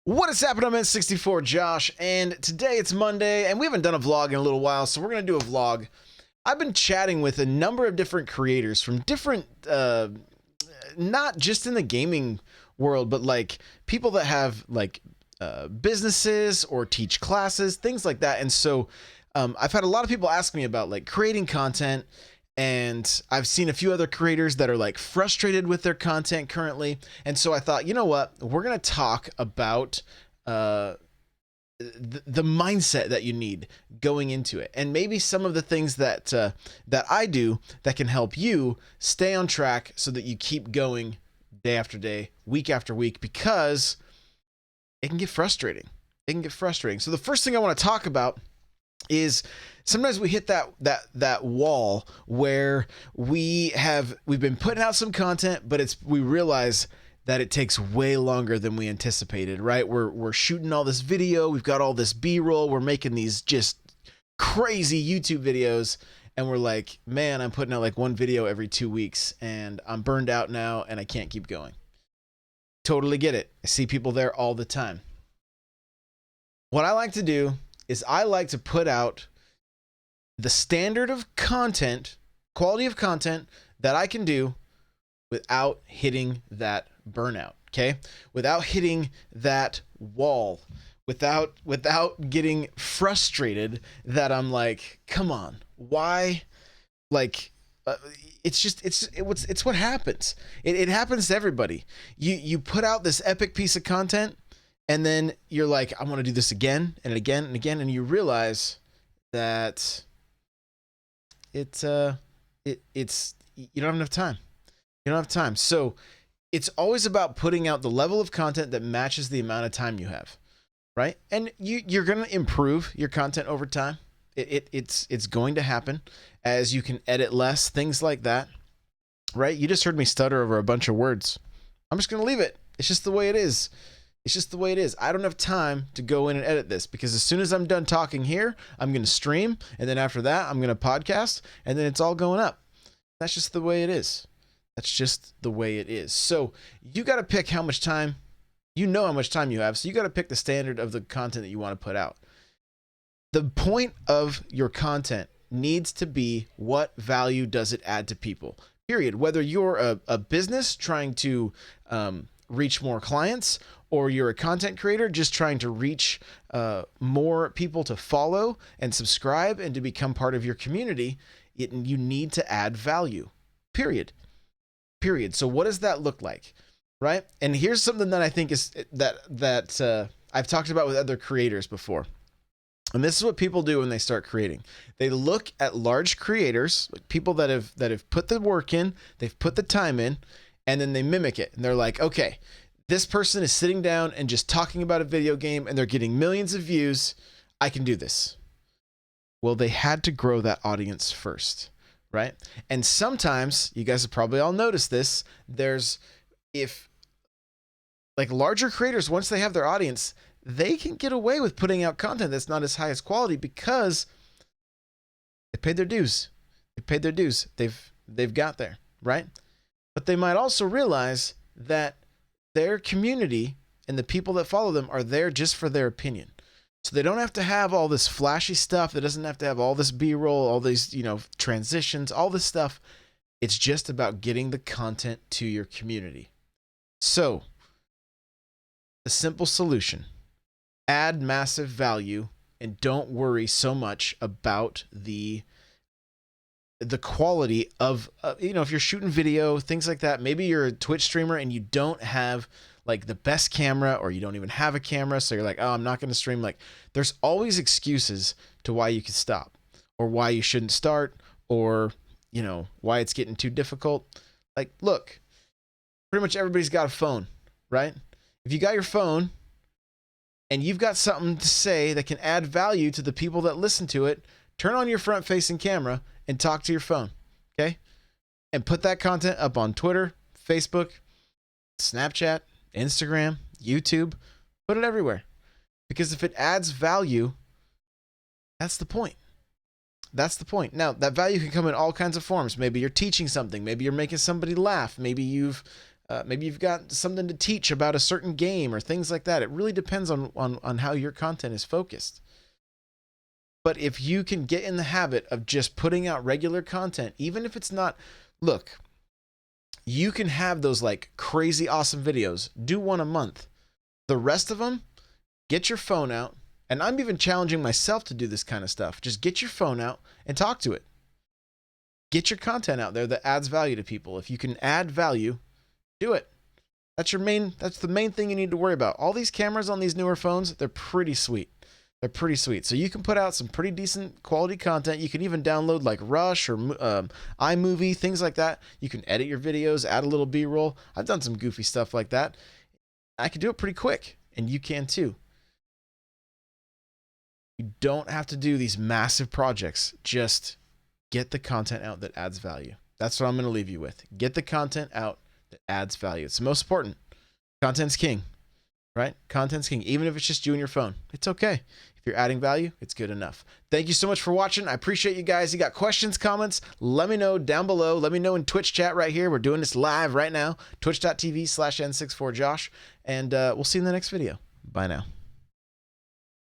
What is happening? I'm N64 Josh, and today it's Monday, and we haven't done a vlog in a little while, so we're going to do a vlog. I've been chatting with a number of different creators from different, not just in the gaming world, but like people that have like businesses or teach classes, things like that. And so I've had a lot of people ask me about like creating content, and I've seen a few other creators that are like frustrated with their content currently. And so I thought, you know what, we're going to talk about the mindset that you need going into it, and maybe some of the things that that I do that can help you stay on track so that you keep going day after day, week after week, because it can get frustrating. It can get frustrating. So the first thing I want to talk about is sometimes we hit that wall where we've been putting out some content, but we realize that it takes way longer than we anticipated, right? We're shooting all this video, we've got all this B-roll, we're making these just crazy YouTube videos, and we're like, man, I'm putting out like one video every 2 weeks, and I'm burned out now, and I can't keep going. Totally get it. I see people there all the time. What I like to do is I like to put out the standard of content, quality of content that I can do without hitting that burnout, okay? Without hitting that wall, without getting frustrated that I'm like, come on, why? Like, it's what happens. It happens to everybody. You put out this epic piece of content, and then you're like, I want to do this again and again and again, and you realize that it's you don't have enough time. You don't have time. So it's always about putting out the level of content that matches the amount of time you have, right? And you're going to improve your content over time. It's going to happen as you can edit less, things like that, right? You just heard me stutter over a bunch of words. I'm just going to leave it. It's just the way it is. It's just the way it is. I don't have time to go in and edit this, because as soon as I'm done talking here, I'm going to stream. And then after that, I'm going to podcast, and then it's all going up. That's just the way it is. That's just the way it is. So you got to pick how much time, you know how much time you have. So you got to pick the standard of the content that you want to put out. The point of your content needs to be, what value does it add to people? Period. Whether you're a business trying to reach more clients, or you're a content creator just trying to reach more people to follow and subscribe and to become part of your community, you need to add value. Period. So what does that look like, right? And here's something that I think is that I've talked about with other creators before. And this is what people do when they start creating. They look at large creators, like people that have put the work in, they've put the time in, and then they mimic it. And they're like, okay, this person is sitting down and just talking about a video game, and they're getting millions of views. I can do this. Well, they had to grow that audience first, right? And sometimes, you guys have probably all noticed this, if like larger creators, once they have their audience, they can get away with putting out content that's not as high as quality because they paid their dues. They've got there, right? But they might also realize that their community and the people that follow them are there just for their opinion. So they don't have to have all this flashy stuff. That doesn't have to have all this B-roll, all these, transitions, all this stuff. It's just about getting the content to your community. So the simple solution: add massive value and don't worry so much about the quality of, if you're shooting video, things like that. Maybe you're a Twitch streamer and you don't have like the best camera, or you don't even have a camera. So you're like, oh, I'm not going to stream. Like, there's always excuses to why you could stop, or why you shouldn't start, or, why it's getting too difficult. Like, look, pretty much everybody's got a phone, right? If you got your phone and you've got something to say that can add value to the people that listen to it, turn on your front facing camera and talk to your phone, okay? And put that content up on Twitter, Facebook, Snapchat, Instagram, YouTube. Put it everywhere. Because if it adds value, that's the point. That's the point. Now, that value can come in all kinds of forms. Maybe you're teaching something. Maybe you're making somebody laugh. Maybe you've Maybe you've got something to teach about a certain game or things like that. It really depends on how your content is focused. But if you can get in the habit of just putting out regular content, even if it's not, look, you can have those like crazy awesome videos, do one a month. The rest of them, get your phone out. And I'm even challenging myself to do this kind of stuff. Just get your phone out and talk to it. Get your content out there that adds value to people. If you can add value, do it. That's the main thing you need to worry about. All these cameras on these newer phones, they're pretty sweet. They're pretty sweet. So you can put out some pretty decent quality content. You can even download like Rush or iMovie, things like that. You can edit your videos, add a little B-roll. I've done some goofy stuff like that. I can do it pretty quick, and you can too. You don't have to do these massive projects. Just get the content out that adds value. That's what I'm going to leave you with. Get the content out that adds value. It's the most important. Content's king, right? Content's king. Even if it's just you and your phone, it's okay. If you're adding value, it's good enough. Thank you so much for watching. I appreciate you guys. You got questions, comments, let me know down below. Let me know in Twitch chat right here. We're doing this live right now. Twitch.tv/N64Josh. And we'll see you in the next video. Bye now.